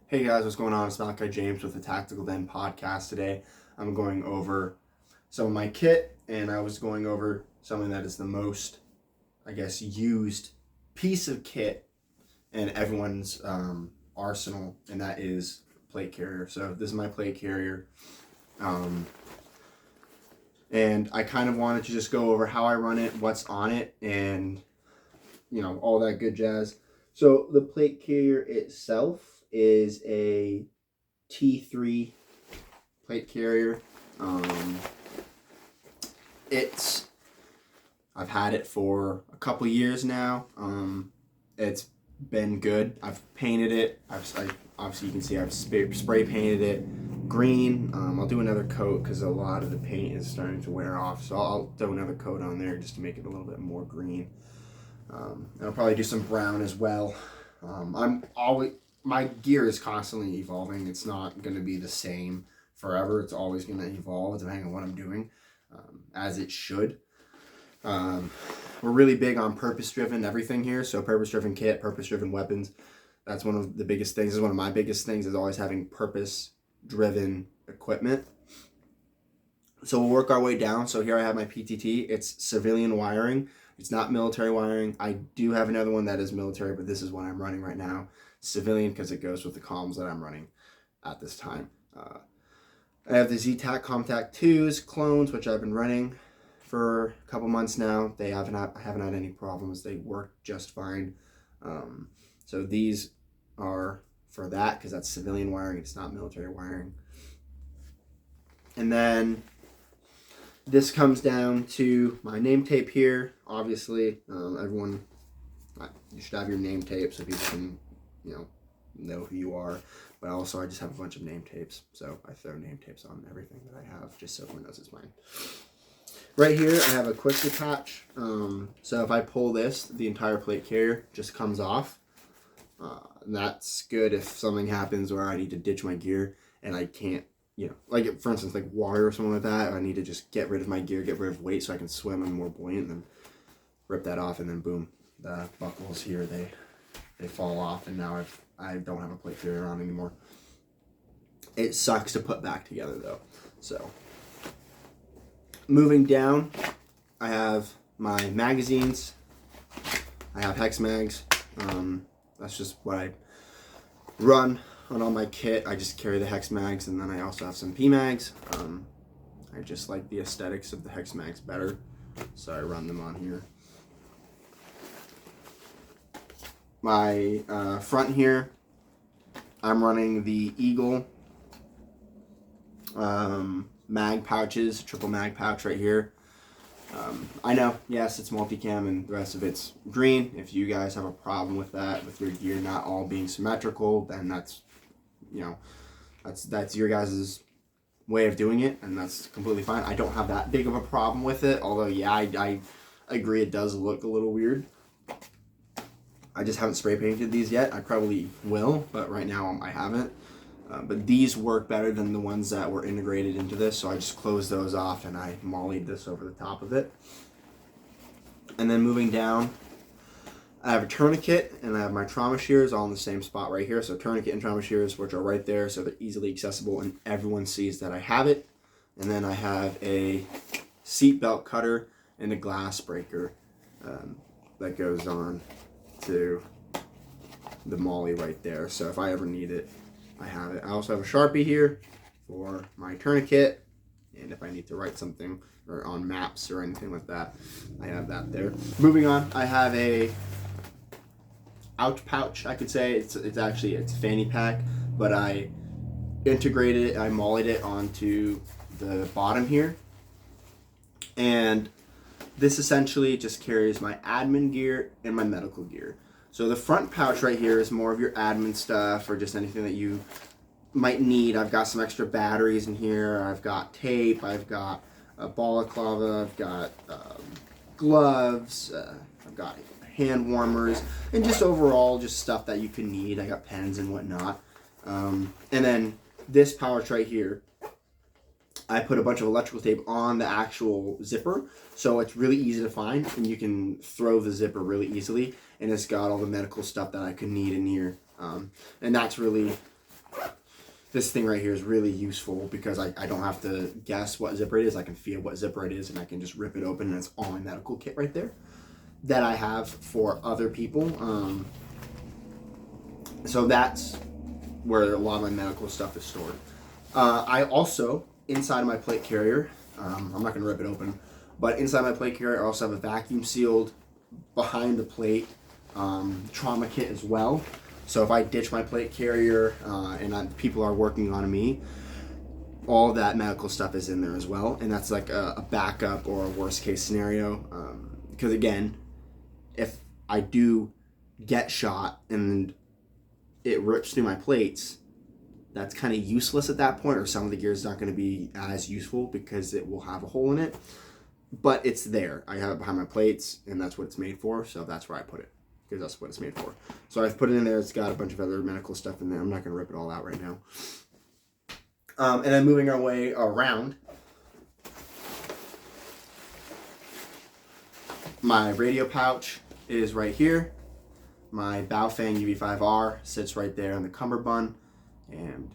Hey guys, what's going on? It's Malachi James with the Tactical Den podcast today. I'm going over some of my kit, and I was going over something that is the most, used piece of kit in everyone's arsenal, and that is plate carrier. So this is my plate carrier, um, and I kind of wanted to just go over how I run it, what's on it, and all that good jazz. So the plate carrier itself is a T3 plate carrier. Um, it's I've had it for a couple years now. It's been good. I've painted it. Obviously you can see I've spray painted it green. I'll do another coat because a lot of the paint is starting to wear off. So I'll do another coat on there just to make it a little bit more green. And I'll probably do some brown as well. My gear is constantly evolving. It's not going to be the same forever. It's always going to evolve depending on what I'm doing, as it should. We're really big on purpose-driven everything here. So purpose-driven kit, purpose-driven weapons. That's one of the biggest things. This is one of my biggest things, is always having purpose-driven equipment. So we'll work our way down. So here I have my PTT. It's civilian wiring. It's not military wiring. I do have another one that is military, but this is what I'm running right now. Civilian, because it goes with the comms that I'm running at this time. I have the ZTAC ComTac 2s clones, which I've been running for a couple months now. I haven't had any problems. They work just fine. So these are for that, because that's civilian wiring. It's not military wiring. And then this comes down to my name tape here. Obviously, you should have your name tape so people can, know who you are. But also, I just have a bunch of name tapes, so I throw name tapes on everything that I have, just so everyone knows it's mine. Right here, I have a quick detach. So if I pull this, the entire plate carrier just comes off. That's good if something happens where I need to ditch my gear and I can't, like for instance, like water or something like that. I need to just get rid of my gear, get rid of weight so I can swim and more buoyant, and then rip that off, and then boom, the buckles here, they fall off, and now I don't have a plate carrier on anymore. It sucks to put back together though. So moving down, I have my magazines. I have hex mags. That's just what I run on all my kit. I just carry the hex mags, and then I also have some P mags. I just like the aesthetics of the hex mags better, so I run them on here. My front here, I'm running the Eagle mag pouches, triple mag pouch right here. I know, yes, it's multicam and the rest of it's green. If you guys have a problem with that, with your gear not all being symmetrical, then that's your guys' way of doing it, and that's completely fine. I don't have that big of a problem with it, although yeah, I agree it does look a little weird. I just haven't spray painted these yet. I probably will, but right now I haven't. But these work better than the ones that were integrated into this, so I just closed those off and I mollied this over the top of it. And then moving down, I have a tourniquet and I have my trauma shears all in the same spot right here. So tourniquet and trauma shears, which are right there, so they're easily accessible and everyone sees that I have it. And then I have a seat belt cutter and a glass breaker that goes on to the molly right there. So if I ever need it, I have it. I also have a Sharpie here for my tourniquet, and if I need to write something or on maps or anything like that, I have that there. Moving on, I have a ouch pouch, I could say. It's a fanny pack, but I integrated it, I mollied it onto the bottom here, and this essentially just carries my admin gear and my medical gear. So the front pouch right here is more of your admin stuff or just anything that you might need. I've got some extra batteries in here. I've got tape. I've got a balaclava. I've got gloves. I've got hand warmers. And just overall just stuff that you can need. I got pens and whatnot. And then this pouch right here, I put a bunch of electrical tape on the actual zipper, so it's really easy to find, and you can throw the zipper really easily, and it's got all the medical stuff that I could need in here. And that's really this thing right here is really useful because I don't have to guess what zipper it is. I can feel what zipper it is, and I can just rip it open, and it's all my medical kit right there that I have for other people. So that's where a lot of my medical stuff is stored. I also, inside of my plate carrier, I'm not going to rip it open, but inside my plate carrier, I also have a vacuum sealed behind the plate trauma kit as well. So if I ditch my plate carrier and people are working on me, all that medical stuff is in there as well. And that's like a backup or a worst case scenario. Because again, if I do get shot and it rips through my plates, that's kind of useless at that point, or some of the gear is not going to be as useful because it will have a hole in it. But it's there. I have it behind my plates, and that's what it's made for, so that's where I put it, because that's what it's made for. So I've put it in there. It's got a bunch of other medical stuff in there. I'm not going to rip it all out right now. And then moving our way around, my radio pouch is right here. My Baofeng UV5R sits right there on the cummerbund, and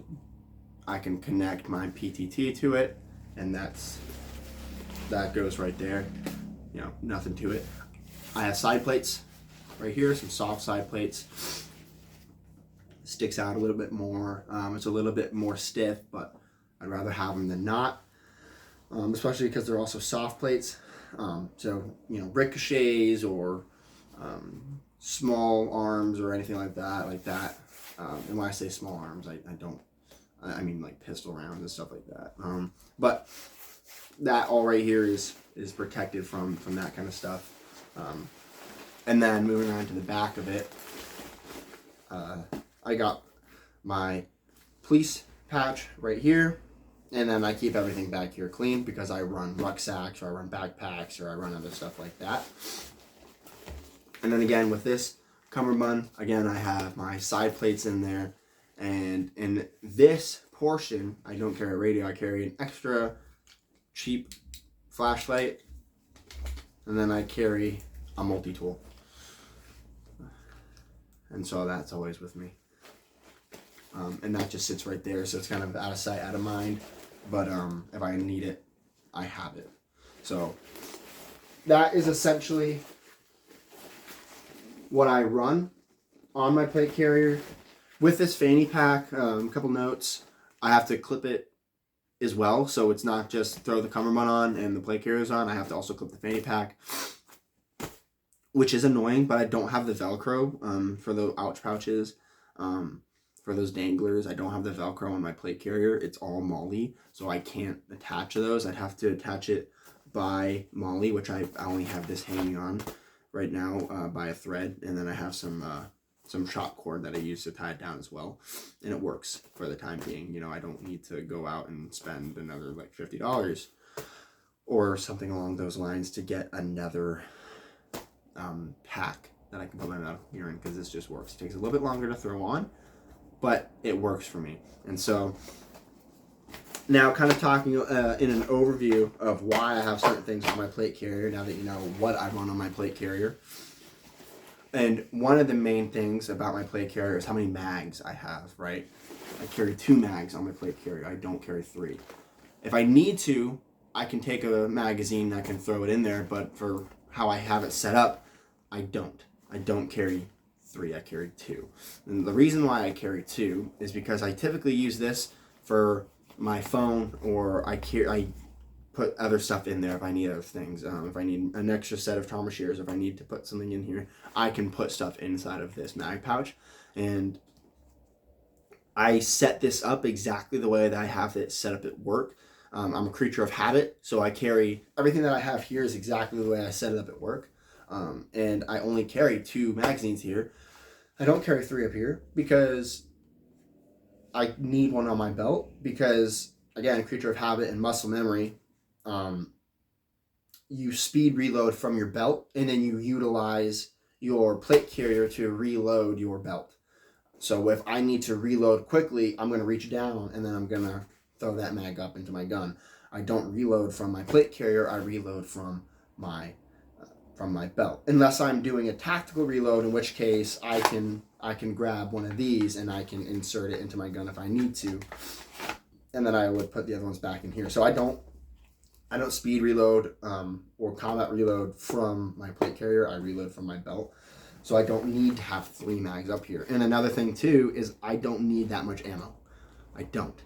I can connect my PTT to it, and that goes right there. You know, nothing to it. I have side plates right here, some soft side plates. Sticks out a little bit more. It's a little bit more stiff, but I'd rather have them than not, especially because they're also soft plates. So, you know, ricochets or small arms or anything like that. And when I say small arms, I mean like pistol rounds and stuff like that. But that all right here is protected from that kind of stuff. And then moving on to the back of it, I got my police patch right here, and then I keep everything back here clean because I run rucksacks, or I run backpacks, or I run other stuff like that. And then again with this cummerbund, again I have my side plates in there, and in this portion I don't carry a radio. I carry an extra cheap flashlight, and then I carry a multi-tool, and so that's always with me. And that just sits right there, so it's kind of out of sight, out of mind, but if I need it, I have it. So that is essentially what I run on my plate carrier. With this fanny pack, a couple notes, I have to clip it as well, so it's not just throw the cummerbund on and the plate carrier's on. I have to also clip the fanny pack, which is annoying, but I don't have the Velcro for the ouch pouches. For those danglers, I don't have the Velcro on my plate carrier. It's all MOLLE, so I can't attach to those. I'd have to attach it by MOLLE, which I only have this hanging on right now by a thread, and then I have some shock cord that I use to tie it down as well, and it works for the time being. You know, I don't need to go out and spend another like $50 or something along those lines to get another pack that I can put my medical gear in, because this just works. It takes a little bit longer to throw on, but it works for me. And so now kind of talking in an overview of why I have certain things on my plate carrier, now that you know what I run on my plate carrier. And one of the main things about my plate carrier is how many mags I have, right? I carry 2 mags on my plate carrier. I don't carry 3. If I need to, I can take a magazine and I can throw it in there, but for how I have it set up, I don't. I don't carry 3, I carry 2. And the reason why I carry 2 is because I typically use this for my phone, or I put other stuff in there if I need other things. If I need an extra set of trauma shears, if I need to put something in here, I can put stuff inside of this mag pouch. And I set this up exactly the way that I have it set up at work. I'm a creature of habit, so I carry everything that I have here is exactly the way I set it up at work. And I only carry 2 magazines here. I don't carry 3 up here because I need one on my belt, because again, creature of habit and muscle memory, you speed reload from your belt, and then you utilize your plate carrier to reload your belt. So if I need to reload quickly, I'm going to reach down and then I'm going to throw that mag up into my gun. I don't reload from my plate carrier, I reload from my belt. Unless I'm doing a tactical reload, in which case I can I can grab one of these and I can insert it into my gun if I need to. And then I would put the other ones back in here. So I don't speed reload or combat reload from my plate carrier. I reload from my belt. So I don't need to have 3 mags up here. And another thing too is I don't need that much ammo. I don't.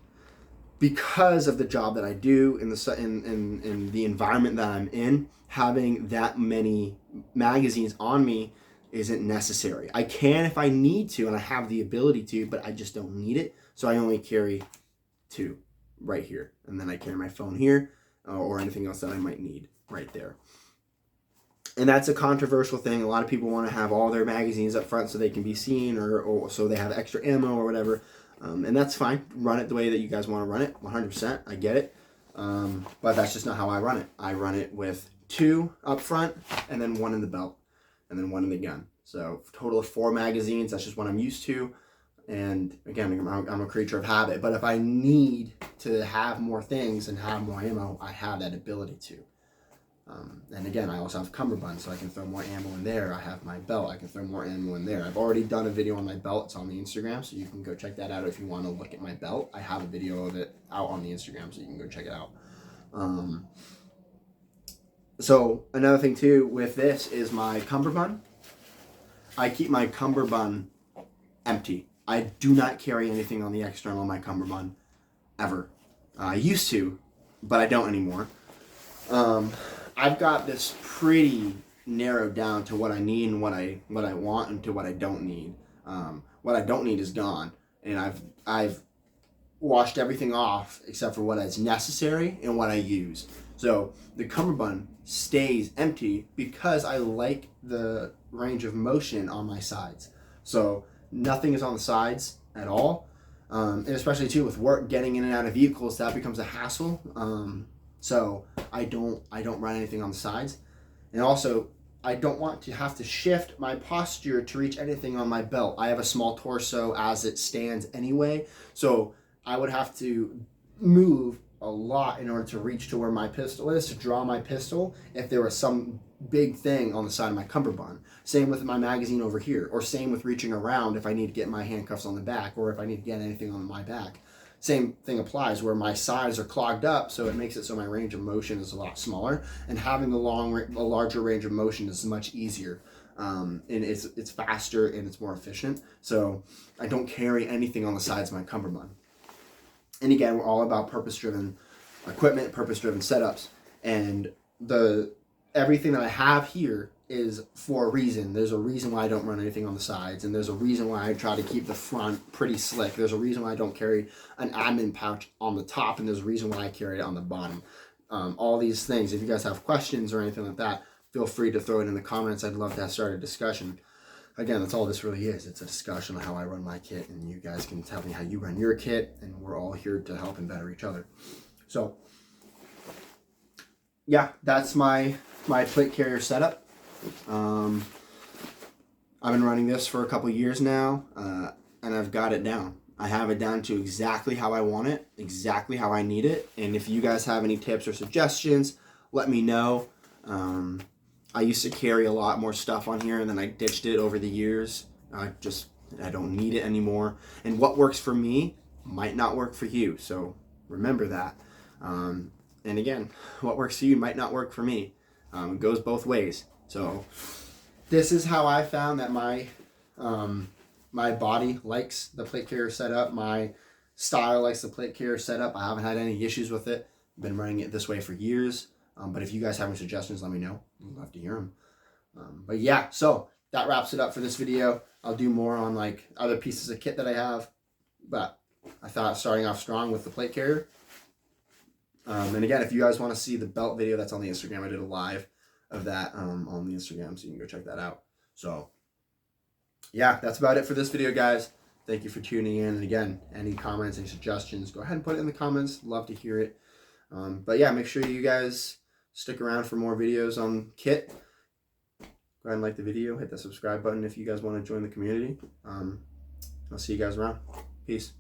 Because of the job that I do in the environment that I'm in, having that many magazines on me isn't necessary. I can if I need to, and I have the ability to, but I just don't need it. So I only carry 2 right here. And then I carry my phone here or anything else that I might need right there. And that's a controversial thing. A lot of people want to have all their magazines up front so they can be seen or so they have extra ammo or whatever. And that's fine. Run it the way that you guys want to run it. 100%. I get it. But that's just not how I run it. I run it with 2 up front and then 1 in the belt and then 1 in the gun. So total of 4 magazines. That's just what I'm used to. And again, I'm a creature of habit. But if I need to have more things and have more ammo, I have that ability to. And again, I also have cummerbund, so I can throw more ammo in there. I have my belt, I can throw more ammo in there. I've already done a video on my belt. It's on the Instagram, so you can go check that out if you want to look at my belt. I have a video of it out on the Instagram, so you can go check it out. So another thing too with this is my cummerbund. I keep my cummerbund empty. I do not carry anything on the external of my cummerbund ever. I used to, but I don't anymore. I've got this pretty narrowed down to what I need and what I want and to what I don't need. What I don't need is gone, and I've washed everything off except for what is necessary and what I use. So the cummerbund stays empty because I like the range of motion on my sides. So nothing is on the sides at all, and especially too with work, getting in and out of vehicles, that becomes a hassle. So I don't run anything on the sides. And also, I don't want to have to shift my posture to reach anything on my belt. I have a small torso as it stands anyway. So I would have to move a lot in order to reach to where my pistol is, to draw my pistol, if there was some big thing on the side of my cummerbund. Same with my magazine over here. Or same with reaching around if I need to get my handcuffs on the back or if I need to get anything on my back. Same thing applies where my sides are clogged up, so it makes it so my range of motion is a lot smaller, and having a larger range of motion is much easier, and it's faster and it's more efficient. So I don't carry anything on the sides of my cummerbund. And again, we're all about purpose-driven equipment, purpose-driven setups, and everything that I have here is for a reason. There's a reason why I don't run anything on the sides, and there's a reason why I try to keep the front pretty slick. There's a reason why I don't carry an admin pouch on the top, and there's a reason why I carry it on the bottom. All these things, if you guys have questions or anything like that, feel free to throw it in the comments. I'd love to start a discussion. Again, that's all this really is. It's a discussion on how I run my kit, and you guys can tell me how you run your kit, and we're all here to help and better each other. So yeah, that's my plate carrier setup. I've been running this for a couple years now, and I've got it down. I have it down to exactly how I want it, exactly how I need it. And if you guys have any tips or suggestions, let me know. I used to carry a lot more stuff on here, and then I ditched it over the years. I don't need it anymore. And what works for me might not work for you. So remember that. And again, what works for you might not work for me. It goes both ways. So this is how I found that my body likes the plate carrier setup. My style likes the plate carrier setup. I haven't had any issues with it. I've been running it this way for years. But if you guys have any suggestions, let me know. I'd love to hear them. But yeah, so that wraps it up for this video. I'll do more on like other pieces of kit that I have. But I thought starting off strong with the plate carrier. And again, if you guys want to see the belt video that's on the Instagram, I did a live of that on the Instagram, so you can go check that out. So yeah, that's about it for this video, guys. Thank you for tuning in. And again, any comments, any suggestions, go ahead and put it in the comments. Love to hear it. But yeah, make sure you guys stick around for more videos on kit. Go ahead and like the video, hit the subscribe button if you guys want to join the community. I'll see you guys around. Peace.